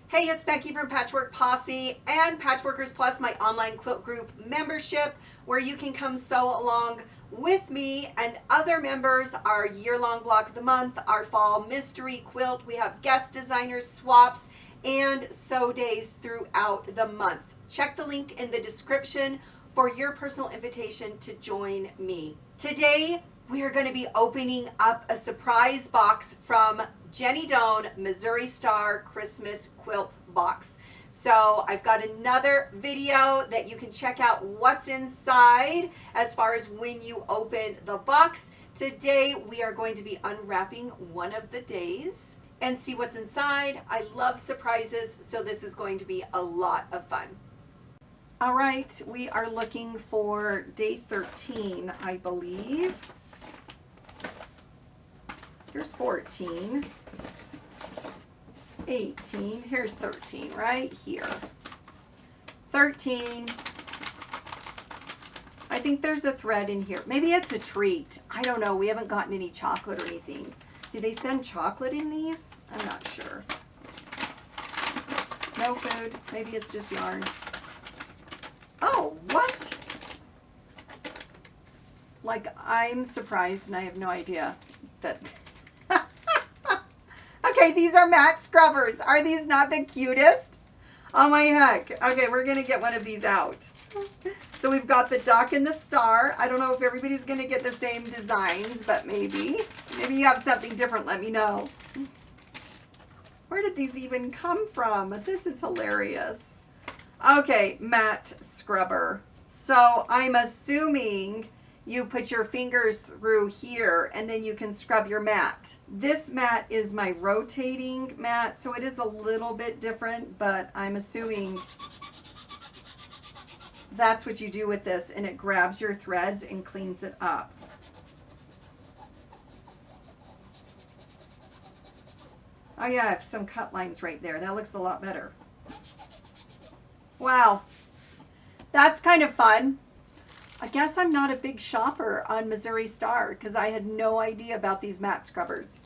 Hey, it's Becky from Patchwork Posse and Patchworkers Plus, my online quilt group membership, where you can come sew along with me and other members our year-long block of the month, our fall mystery quilt. We have guest designers, swaps, and sew days throughout the month. Check the link in the description for your personal invitation to join me. Today, we are going to be opening up a surprise box from Jenny Doan Missouiri Star Christmas Quilt Box. So I've got another video that you can check out what's inside as far as when you open the box. Today we are going to be unwrapping one of the days and see what's inside. I love surprises, so this is going to be a lot of fun. All right, we are looking for day 13, I believe. Here's 14, 18, here's 13, right here. 13, I think there's a thread in here. Maybe it's a treat. I don't know, we haven't gotten any chocolate or anything. Do they send chocolate in these? I'm not sure. No food, maybe it's just yarn. Oh, what? Like, I'm surprised and I have no idea that... Okay, these are matte scrubbers. Are these not the cutest? Oh my heck. Okay, we're going to get one of these out. So we've got the duck and the star. I don't know if everybody's going to get the same designs, but maybe. Maybe you have something different. Let me know. Where did these even come from? This is hilarious. Okay, matte scrubber. So I'm assuming you put your fingers through here and then you can scrub your mat. This mat is my rotating mat, so it is a little bit different, but I'm assuming that's what you do with this, and it grabs your threads and cleans it up. Oh yeah, I have some cut lines right there. That looks a lot better. Wow, that's kind of fun. I guess I'm not a big shopper on Missouiri Star because I had no idea about these matte scrubbers.